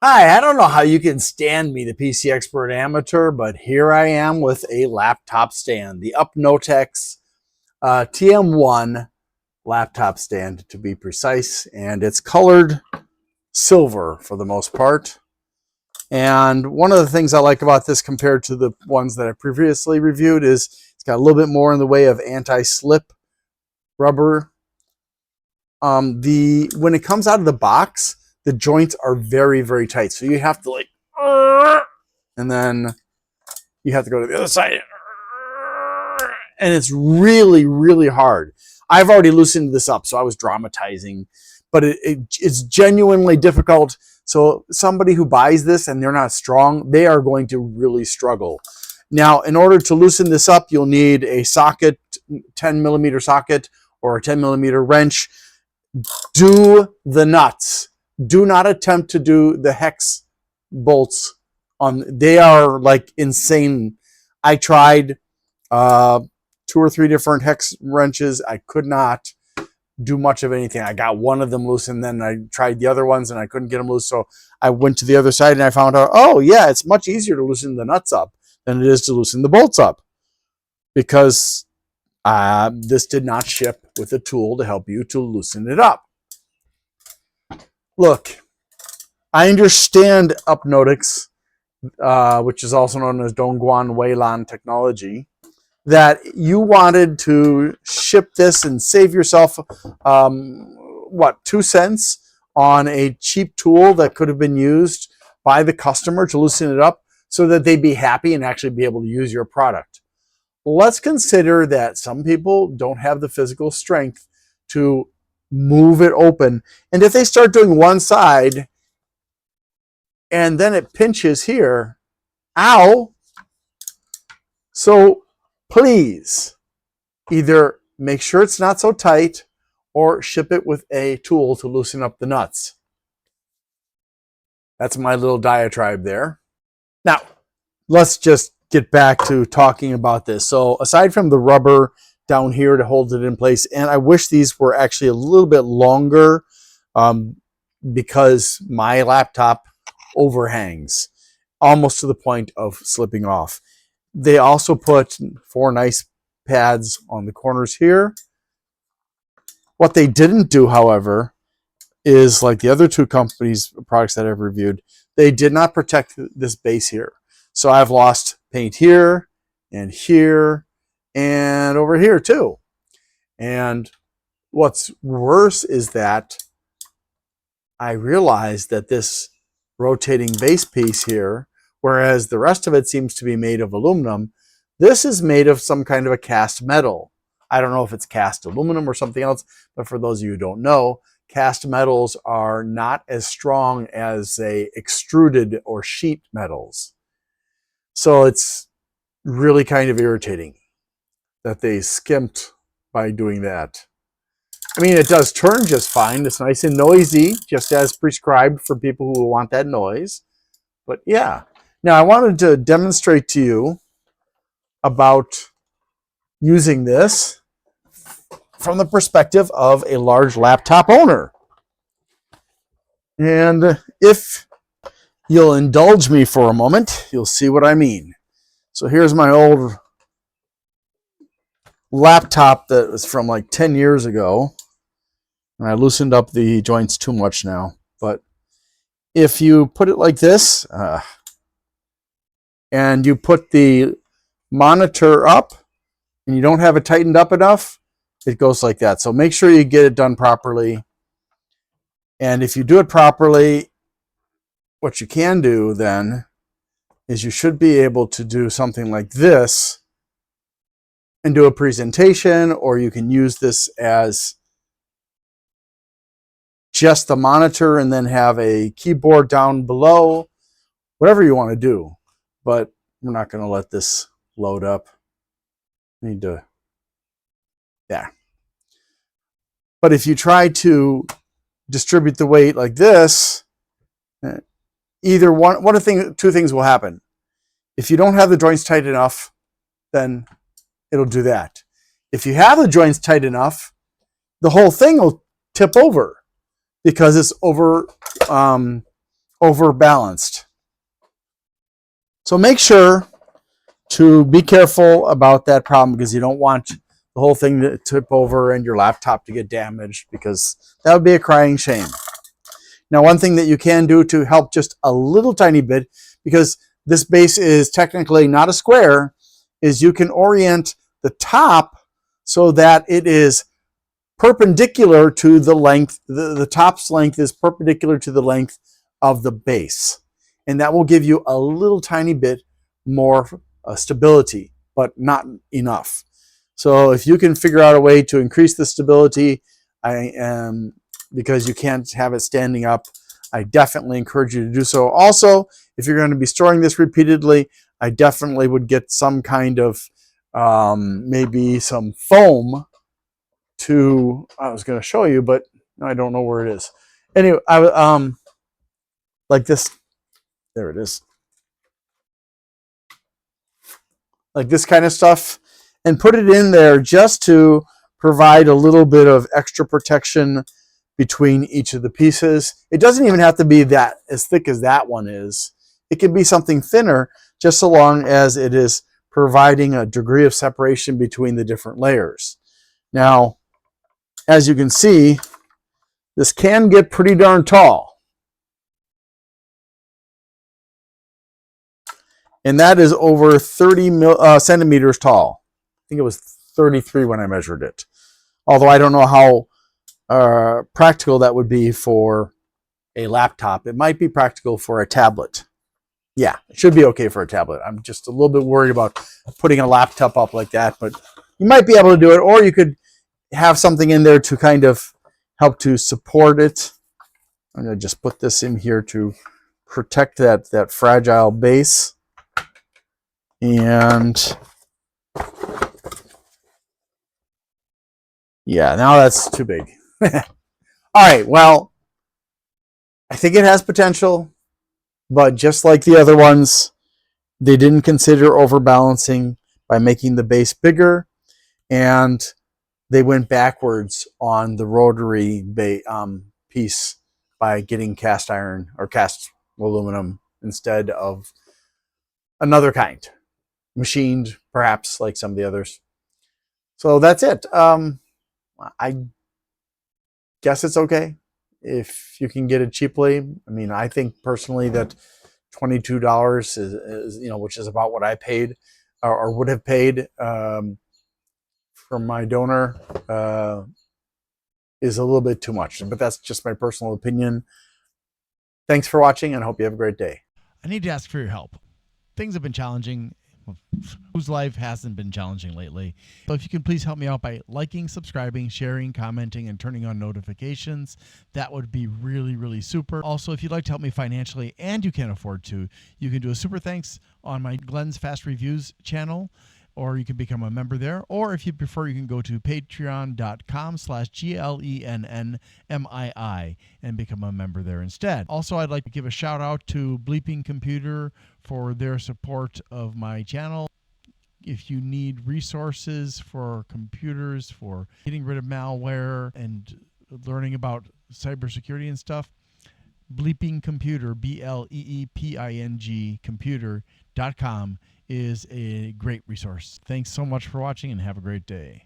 Hi, I don't know how you can stand me, the PC Expert Amateur, but here I am with a laptop stand, the UpNoteX TM1 laptop stand to be precise, and it's colored silver for the most part. And one of the things I like about this compared to the ones that I previously reviewed is it's got a little bit more in the way of anti-slip rubber. The when it comes out of the box, the joints are very, very tight, so you have to like and then you have to go to the other side. And it's really, really hard. I've already loosened this up, so I was dramatizing, but it's genuinely difficult. So somebody who buys this and they're not strong, they are going to really struggle. Now, in order to loosen this up, you'll need a socket, 10 millimeter socket or a 10 millimeter wrench. Do the nuts. Do not attempt to do the hex bolts they are like insane. I tried 2 or 3 different hex wrenches. I could not do much of anything. I got one of them loose, and then I tried the other ones and I couldn't get them loose. So I went to the other side and I found out, oh yeah, it's much easier to loosen the nuts up than it is to loosen the bolts up, because this did not ship with a tool to help you to loosen it up. Look, I understand UpNoteX, which is also known as Dongguan Weilan technology, that you wanted to ship this and save yourself, what, 2 cents on a cheap tool that could have been used by the customer to loosen it up so that they'd be happy and actually be able to use your product. Let's consider that some people don't have the physical strength to move it open. And if they start doing one side and then it pinches here, ow. So please either make sure it's not so tight or ship it with a tool to loosen up the nuts. That's my little diatribe there. Now, let's just get back to talking about this. So aside from the rubber down here to hold it in place, and I wish these were actually a little bit longer, because my laptop overhangs almost to the point of slipping off. They also put 4 nice pads on the corners here. What they didn't do, however, is like the other 2 companies' products that I've reviewed, they did not protect this base here. So I've lost paint here and over here too. And what's worse is that I realized that this rotating base piece here, whereas the rest of it seems to be made of aluminum, this is made of some kind of a cast metal. I don't know if it's cast aluminum or something else, but for those of you who don't know, cast metals are not as strong as, say, extruded or sheet metals. So it's really kind of irritating that they skimped by doing that. I mean, it does turn just fine. It's nice and noisy, just as prescribed for people who want that noise. But yeah. Now, I wanted to demonstrate to you about using this from the perspective of a large laptop owner. And if you'll indulge me for a moment, you'll see what I mean. So here's my old laptop that was from like 10 years ago. And I loosened up the joints too much now. But if you put it like this, and you put the monitor up, and you don't have it tightened up enough, it goes like that. So make sure you get it done properly. And if you do it properly, what you can do then is you should be able to do something like this and do a presentation, or you can use this as just the monitor and then have a keyboard down below, whatever you want to do. But we're not going to let this load up. Need to, yeah. But if you try to distribute the weight like this, either two things will happen. If you don't have the joints tight enough, then it'll do that. If you have the joints tight enough, the whole thing will tip over because it's overbalanced. So make sure to be careful about that problem, because you don't want the whole thing to tip over and your laptop to get damaged, because that would be a crying shame. Now, one thing that you can do to help just a little tiny bit, because this base is technically not a square, is you can orient the top so that it is perpendicular to the length, the top's length is perpendicular to the length of the base. And that will give you a little tiny bit more stability, but not enough. So if you can figure out a way to increase the stability, because you can't have it standing up, I definitely encourage you to do so. Also, if you're going to be storing this repeatedly, I definitely would get some kind of maybe some foam to, I was going to show you, but I don't know where it is. Anyway, like this, there it is. Like this kind of stuff, and put it in there just to provide a little bit of extra protection between each of the pieces. It doesn't even have to be that as thick as that one is. It can be something thinner, just so long as it is providing a degree of separation between the different layers. Now, as you can see, this can get pretty darn tall. And that is over 30 centimeters tall. I think it was 33 when I measured it. Although I don't know how practical that would be for a laptop. It might be practical for a tablet. Yeah, it should be okay for a tablet. I'm just a little bit worried about putting a laptop up like that, but you might be able to do it, or you could have something in there to kind of help to support it. I'm going to just put this in here to protect that fragile base. And yeah, now that's too big. All right, well, I think it has potential, but just like the other ones, they didn't consider overbalancing by making the base bigger, and they went backwards on the rotary piece by getting cast iron or cast aluminum instead of another kind, machined perhaps like some of the others. So that's it. I guess it's okay if you can get it cheaply. I mean, I think personally that $22 is which is about what I paid or would have paid from my donor, is a little bit too much. But that's just my personal opinion. Thanks for watching, and I hope you have a great day. I need to ask for your help. Things have been challenging. Whose life hasn't been challenging lately? So if you can please help me out by liking, subscribing, sharing, commenting, and turning on notifications, that would be really, really super. Also, if you'd like to help me financially and you can't afford to, you can do a super thanks on my Glenn's Fast Reviews channel, or you can become a member there. Or if you prefer, you can go to patreon.com/GLENNMII and become a member there instead. Also, I'd like to give a shout out to Bleeping Computer for their support of my channel. If you need resources for computers, for getting rid of malware and learning about cybersecurity and stuff, Bleeping Computer, BLEEPING computer.com is a great resource. Thanks so much for watching, and have a great day.